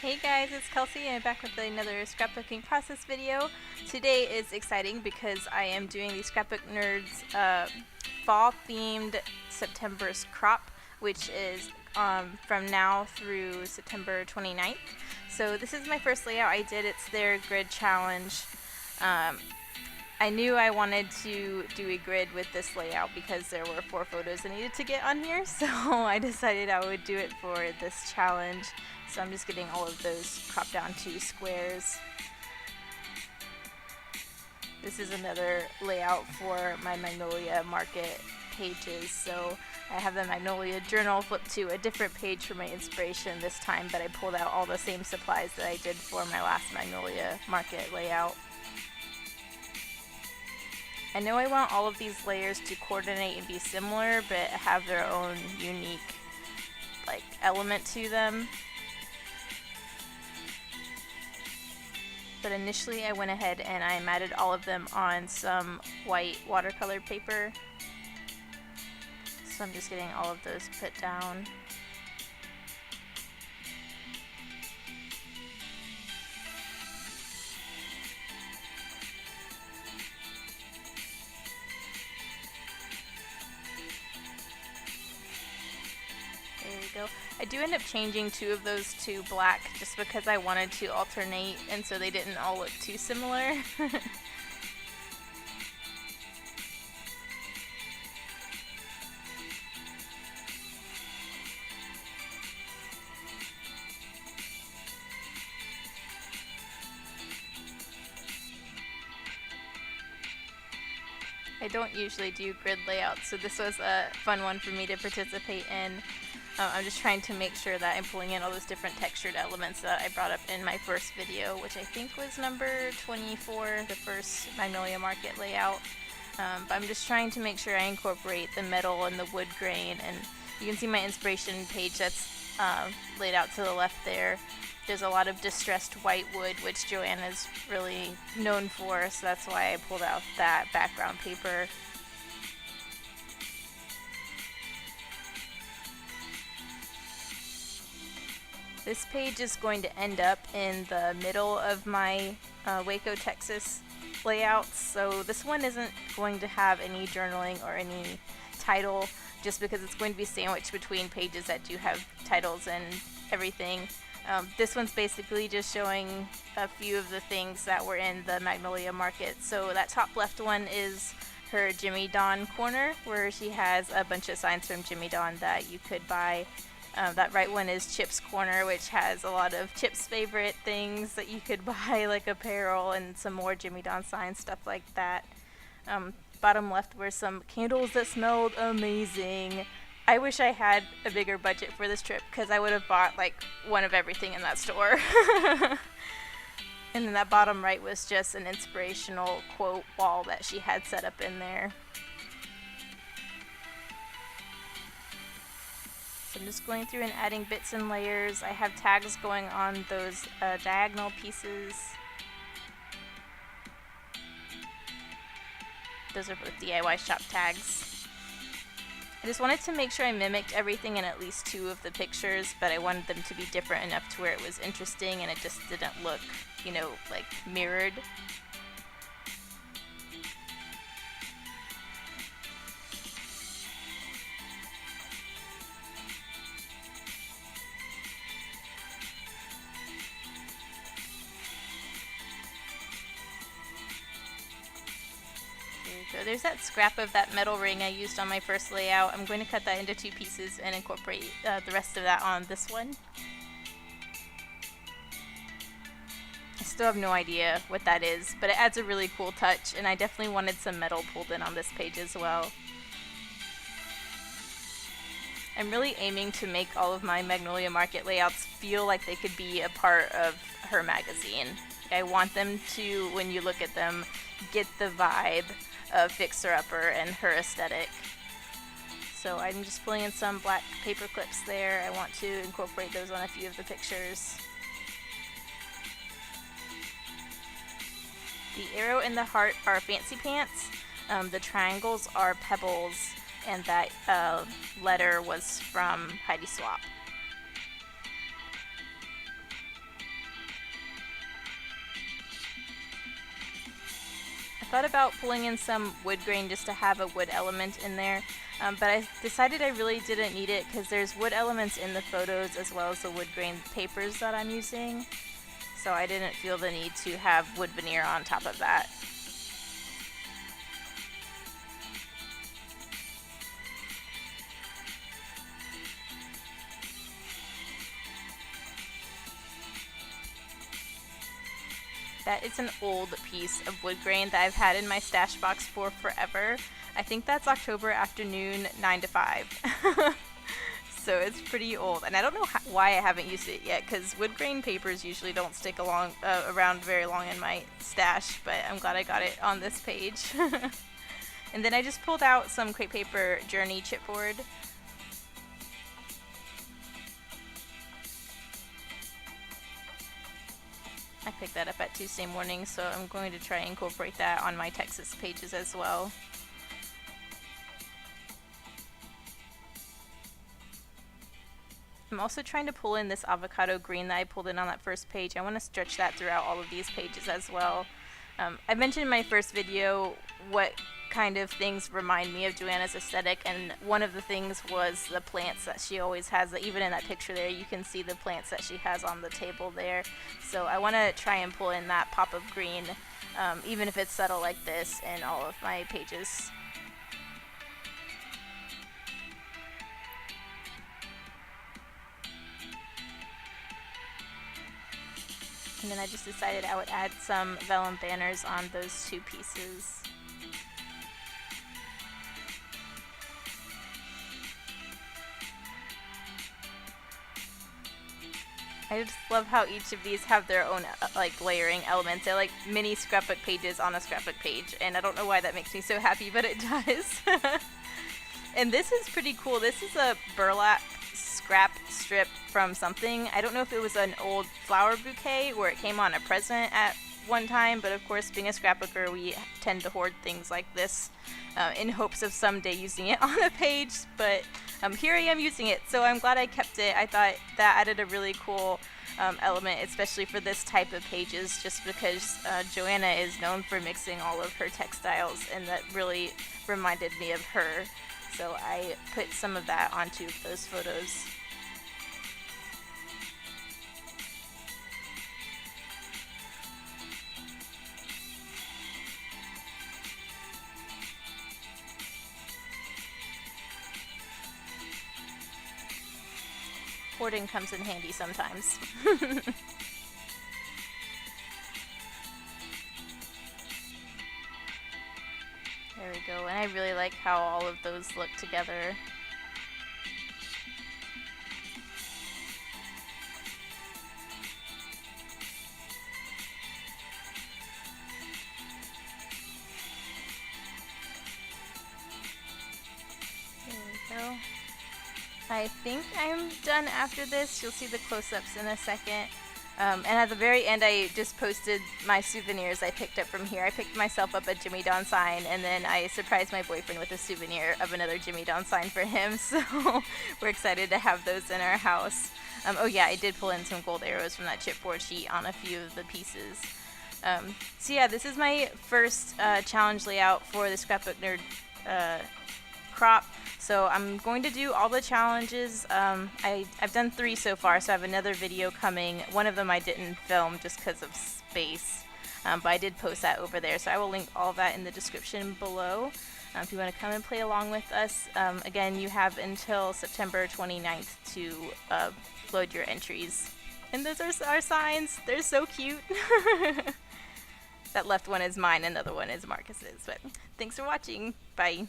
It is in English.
Hey guys, it's Kelsey and I'm back with another scrapbooking process video. Today is exciting because I am doing the Scrapbook Nerds fall themed September's crop, which is from now through September 29th. So this is my first layout I did. It's their grid challenge. I knew I wanted to do a grid with this layout because there were 4 photos I needed to get on here, so I decided I would do it for this challenge. So I'm just getting all of those cropped down to squares. This is another layout for my Magnolia Market pages. So I have the Magnolia Journal flipped to a different page for my inspiration this time, but I pulled out all the same supplies that I did for my last Magnolia Market layout. I know I want all of these layers to coordinate and be similar, but have their own unique element to them. But initially I went ahead and I matted all of them on some white watercolor paper. So I'm just getting all of those put down. There we go. I do end up changing 2 of those to black just because I wanted to alternate and so they didn't all look too similar. I don't usually do grid layouts, so this was a fun one for me to participate in. I'm just trying to make sure that I'm pulling in all those different textured elements that I brought up in my first video, which I think was number 24, the first Magnolia Market layout. But I'm just trying to make sure I incorporate the metal and the wood grain, and you can see my inspiration page that's laid out to the left there. There's a lot of distressed white wood, which Joanna is really known for, so that's why I pulled out that background paper. This page is going to end up in the middle of my Waco, Texas layouts, so this one isn't going to have any journaling or any title, just because it's going to be sandwiched between pages that do have titles and everything. This one's basically just showing a few of the things that were in the Magnolia Market. So that top left one is her Jimmy Don corner, where she has a bunch of signs from Jimmy Don that you could buy. That right one is Chip's corner, which has a lot of Chip's favorite things that you could buy, like apparel and some more Jimmy Don signs, stuff like that. Bottom left were some candles that smelled amazing. I wish I had a bigger budget for this trip because I would have bought one of everything in that store. And then that bottom right was just an inspirational quote wall that she had set up in there. So I'm just going through and adding bits and layers. I have tags going on those diagonal pieces. Those are both DIY shop tags. I just wanted to make sure I mimicked everything in at least 2 of the pictures, but I wanted them to be different enough to where it was interesting and it just didn't look, mirrored. So there's that scrap of that metal ring I used on my first layout. I'm going to cut that into 2 pieces and incorporate the rest of that on this one. I still have no idea what that is, but it adds a really cool touch, and I definitely wanted some metal pulled in on this page as well. I'm really aiming to make all of my Magnolia Market layouts feel like they could be a part of her magazine. I want them to, when you look at them, get the vibe of Fixer Upper and her aesthetic. So I'm just pulling in some black paper clips there. I want to incorporate those on a few of the pictures. The arrow and the heart are fancy pants. The triangles are pebbles, and that letter was from Heidi Swap. thought about pulling in some wood grain just to have a wood element in there, but I decided I really didn't need it because there's wood elements in the photos as well as the wood grain papers that I'm using, so I didn't feel the need to have wood veneer on top of that. That is an old piece of wood grain that I've had in my stash box for forever. I think that's October afternoon 9 to 5. So it's pretty old, and I don't know why I haven't used it yet, because wood grain papers usually don't stick around very long in my stash, but I'm glad I got it on this page. And then I just pulled out some crepe paper Journey chipboard. I picked that up at Tuesday morning, so I'm going to try and incorporate that on my Texas pages as well. I'm also trying to pull in this avocado green that I pulled in on that first page. I want to stretch that throughout all of these pages as well. I mentioned in my first video what kind of things remind me of Joanna's aesthetic, and one of the things was the plants that she always has. Even in that picture there, you can see the plants that she has on the table there. So I want to try and pull in that pop of green, even if it's subtle like this, in all of my pages. And then I just decided I would add some vellum banners on those two pieces. I just love how each of these have their own like layering elements. They're like mini scrapbook pages on a scrapbook page, and I don't know why that makes me so happy, but it does. And this is pretty cool. This is a burlap scrap strip from something. I don't know if it was an old flower bouquet where it came on a present at one time, but of course, being a scrapbooker, we tend to hoard things like this in hopes of someday using it on a page, but here I am using it, so I'm glad I kept it. I thought that added a really cool element, especially for this type of pages, just because Joanna is known for mixing all of her textiles, and that really reminded me of her. So I put some of that onto those photos. Hoarding comes in handy sometimes. There we go, and I really like how all of those look together. There we go. I think I'm done after this. You'll see the close-ups in a second. And at the very end, I just posted my souvenirs I picked up from here. I picked myself up a Jimmy Don sign, and then I surprised my boyfriend with a souvenir of another Jimmy Don sign for him. So we're excited to have those in our house. Oh yeah, I did pull in some gold arrows from that chipboard sheet on a few of the pieces. So yeah, this is my first challenge layout for the Scrapbook Nerd crop. So I'm going to do all the challenges. I've done 3 so far, so I have another video coming. One of them I didn't film just because of space, but I did post that over there, so I will link all of that in the description below if you want to come and play along with us. Again, you have until September 29th to load your entries. And those are our signs. They're so cute. That left one is mine, another one is Marcus's. But thanks for watching. Bye.